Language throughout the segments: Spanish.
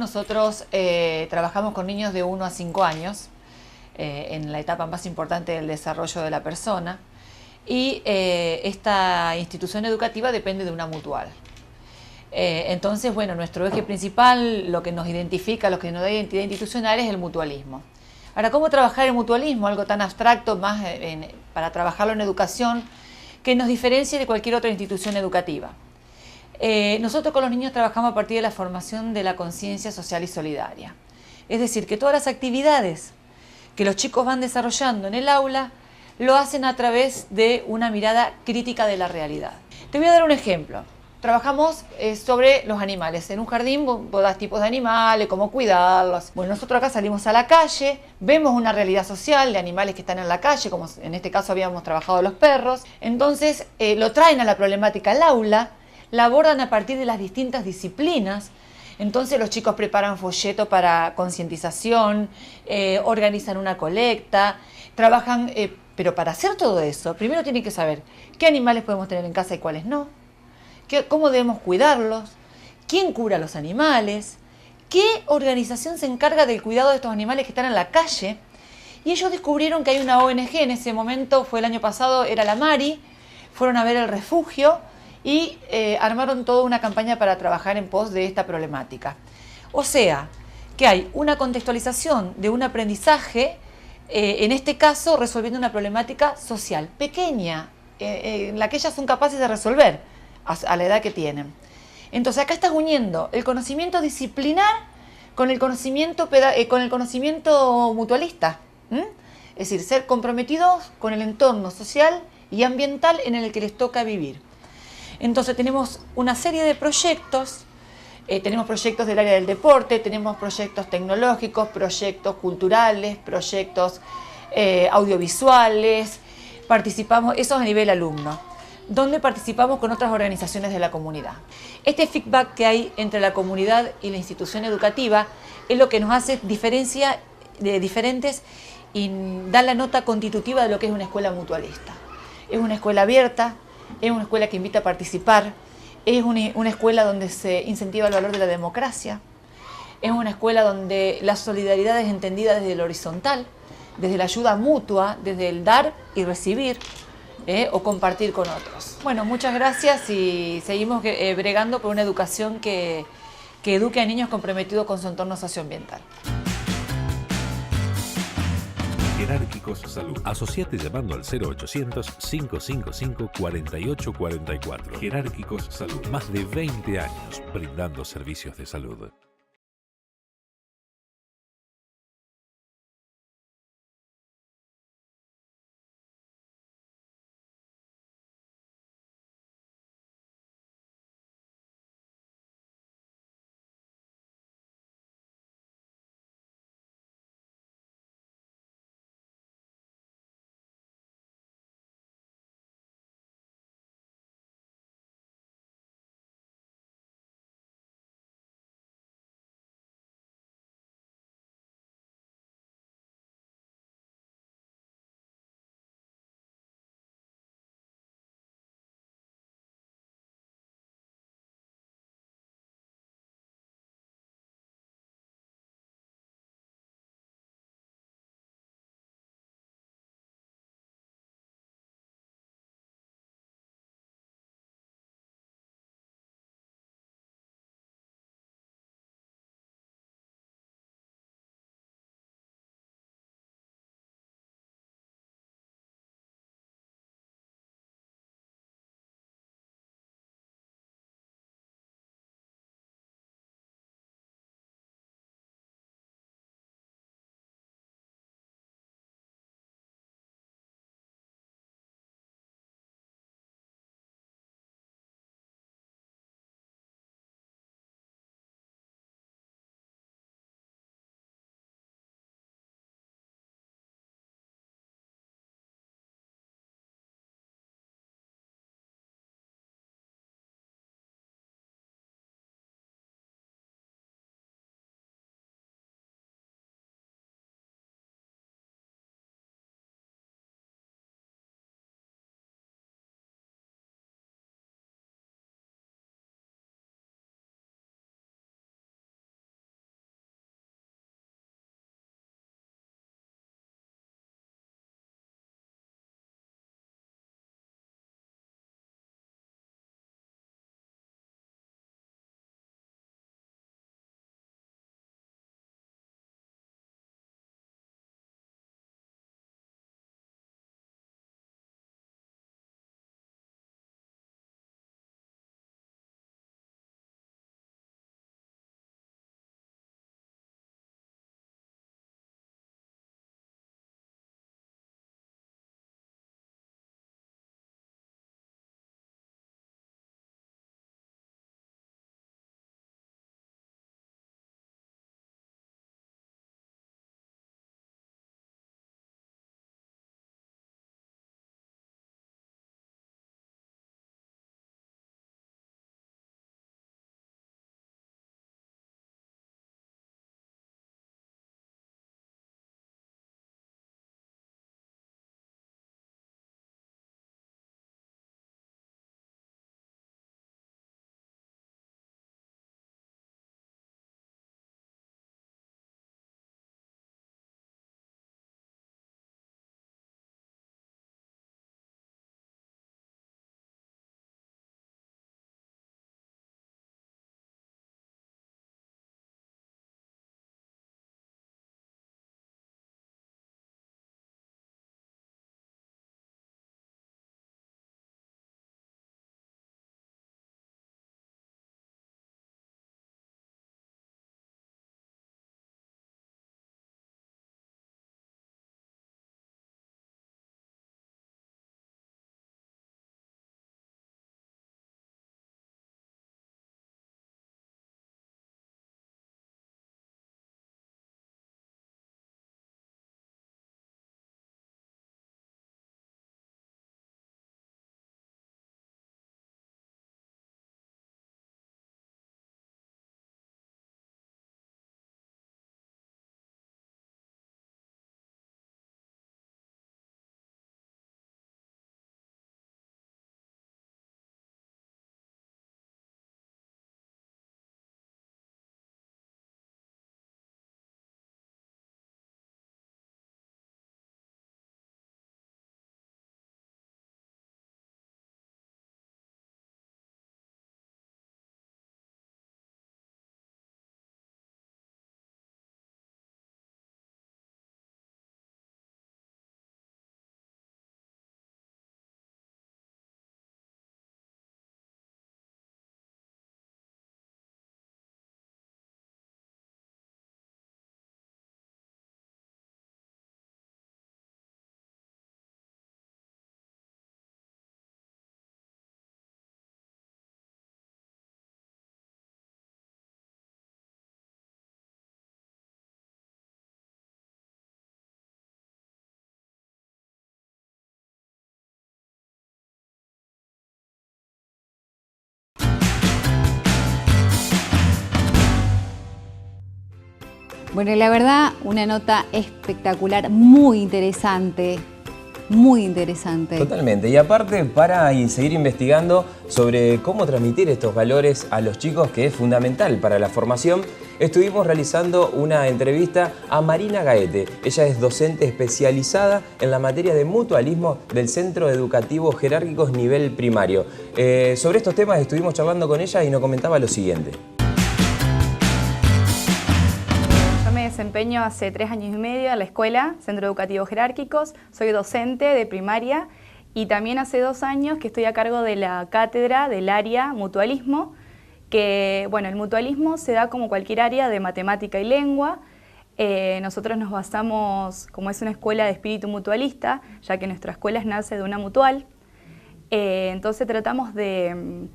Nosotros trabajamos con niños de 1 a 5 años, en la etapa más importante del desarrollo de la persona, y esta institución educativa depende de una mutual. Entonces, bueno, nuestro eje principal, lo que nos identifica, lo que nos da identidad institucional es el mutualismo. Ahora, ¿cómo trabajar el mutualismo? Algo tan abstracto, más para trabajarlo en educación, que nos diferencie de cualquier otra institución educativa. Nosotros con los niños trabajamos a partir de la formación de la conciencia social y solidaria. Es decir, que todas las actividades que los chicos van desarrollando en el aula lo hacen a través de una mirada crítica de la realidad. Te voy a dar un ejemplo. Trabajamos sobre los animales. En un jardín vos das tipos de animales, cómo cuidarlos. Bueno, nosotros acá salimos a la calle, vemos una realidad social de animales que están en la calle, como en este caso habíamos trabajado los perros. Entonces lo traen a la problemática al aula, la abordan a partir de las distintas disciplinas. Entonces los chicos preparan folletos para concientización, organizan una colecta, trabajan, pero para hacer todo eso, primero tienen que saber qué animales podemos tener en casa y cuáles no, cómo debemos cuidarlos, quién cura a los animales, qué organización se encarga del cuidado de estos animales que están en la calle. Y ellos descubrieron que hay una ONG, en ese momento fue el año pasado, era la Mari, fueron a ver el refugio y armaron toda una campaña para trabajar en pos de esta problemática. O sea, que hay una contextualización de un aprendizaje, en este caso resolviendo una problemática social pequeña, en la que ellas son capaces de resolver a la edad que tienen. Entonces acá estás uniendo el conocimiento disciplinar con el conocimiento mutualista. Es decir, ser comprometidos con el entorno social y ambiental en el que les toca vivir. Entonces tenemos una serie de proyectos, tenemos proyectos del área del deporte, tenemos proyectos tecnológicos, proyectos culturales, proyectos audiovisuales, participamos, eso a nivel alumno, donde participamos con otras organizaciones de la comunidad. Este feedback que hay entre la comunidad y la institución educativa es lo que nos hace diferentes y da la nota constitutiva de lo que es una escuela mutualista. Es una escuela abierta, es una escuela que invita a participar, es una escuela donde se incentiva el valor de la democracia, es una escuela donde la solidaridad es entendida desde el horizontal, desde la ayuda mutua, desde el dar y recibir, o compartir con otros. Bueno, muchas gracias y seguimos bregando por una educación que eduque a niños comprometidos con su entorno socioambiental. Jerárquicos Salud. Asociate llamando al 0800-555-4844. Jerárquicos Salud. Más de 20 años brindando servicios de salud. Bueno, la verdad, una nota espectacular, muy interesante. Muy interesante. Totalmente. Y aparte, para seguir investigando sobre cómo transmitir estos valores a los chicos, que es fundamental para la formación, estuvimos realizando una entrevista a Marina Gaete. Ella es docente especializada en la materia de mutualismo del Centro Educativo Jerárquicos Nivel Primario. Sobre estos temas estuvimos charlando con ella y nos comentaba lo siguiente. Me desempeño hace 3 años y medio en la escuela, Centro Educativo Jerárquicos, soy docente de primaria y también hace 2 años que estoy a cargo de la cátedra del área mutualismo, que bueno, el mutualismo se da como cualquier área de matemática y lengua. Nosotros nos basamos, como es una escuela de espíritu mutualista, ya que nuestra escuela nace de una mutual, entonces tratamos de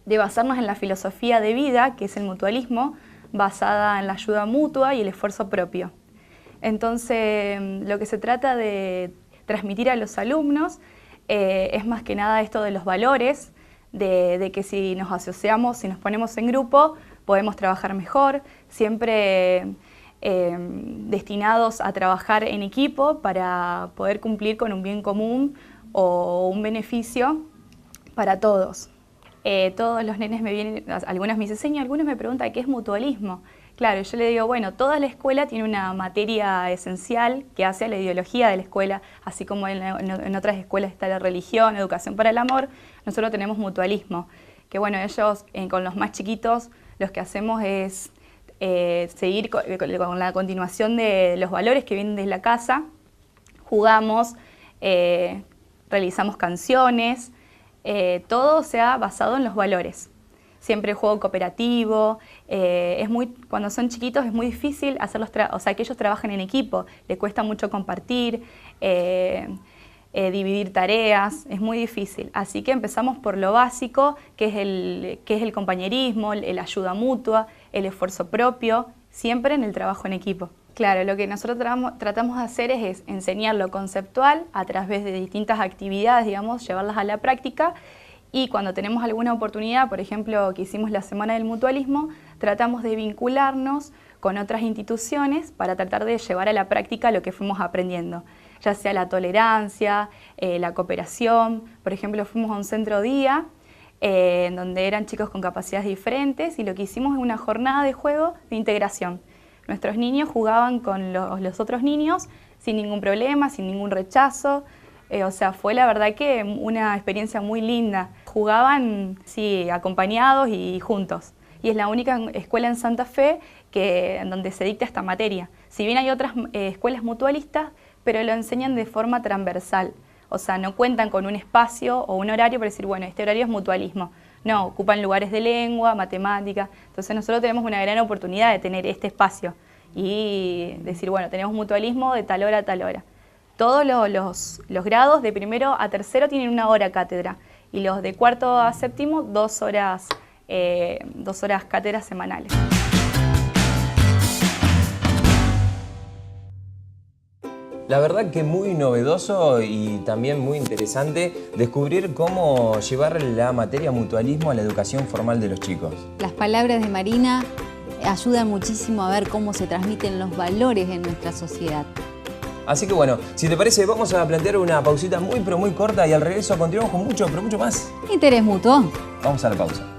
basarnos en la filosofía de vida, que es el mutualismo, basada en la ayuda mutua y el esfuerzo propio. Entonces, lo que se trata de transmitir a los alumnos es más que nada esto de los valores, de que si nos asociamos, si nos ponemos en grupo, podemos trabajar mejor, siempre destinados a trabajar en equipo para poder cumplir con un bien común o un beneficio para todos. Todos los nenes me vienen, algunos me dicen, señor, algunos me preguntan qué es mutualismo. Claro, yo le digo, bueno, toda la escuela tiene una materia esencial que hace a la ideología de la escuela, así como en otras escuelas está la religión, educación para el amor, nosotros tenemos mutualismo. Que bueno, ellos con los más chiquitos lo que hacemos es seguir con la continuación de los valores que vienen desde la casa, jugamos, realizamos canciones, todo se ha basado en los valores. Siempre juego cooperativo, cuando son chiquitos es muy difícil hacerlos, que ellos trabajen en equipo, les cuesta mucho compartir, dividir tareas, es muy difícil. Así que empezamos por lo básico, que es el compañerismo, el ayuda mutua, el esfuerzo propio, siempre en el trabajo en equipo. Claro, lo que nosotros tratamos de hacer es enseñar lo conceptual a través de distintas actividades, digamos, llevarlas a la práctica, y cuando tenemos alguna oportunidad, por ejemplo, que hicimos la Semana del Mutualismo, tratamos de vincularnos con otras instituciones para tratar de llevar a la práctica lo que fuimos aprendiendo, ya sea la tolerancia, la cooperación. Por ejemplo, fuimos a un centro día donde eran chicos con capacidades diferentes y lo que hicimos es una jornada de juego de integración. Nuestros niños jugaban con los otros niños sin ningún problema, sin ningún rechazo. Fue la verdad que una experiencia muy linda. Jugaban, sí, acompañados y juntos. Y es la única escuela en Santa Fe donde se dicta esta materia. Si bien hay otras escuelas mutualistas, pero lo enseñan de forma transversal. O sea, no cuentan con un espacio o un horario para decir, bueno, este horario es mutualismo. No, ocupan lugares de lengua, matemática. Entonces nosotros tenemos una gran oportunidad de tener este espacio y decir, bueno, tenemos mutualismo de tal hora a tal hora. Todos los grados de primero a tercero tienen 1 hora cátedra y los de cuarto a séptimo 2 horas cátedras semanales. La verdad que muy novedoso y también muy interesante descubrir cómo llevar la materia mutualismo a la educación formal de los chicos. Las palabras de Marina ayudan muchísimo a ver cómo se transmiten los valores en nuestra sociedad. Así que bueno, si te parece, vamos a plantear una pausita muy pero muy corta y al regreso continuamos con mucho, pero mucho más Interés mutuo. Vamos a la pausa.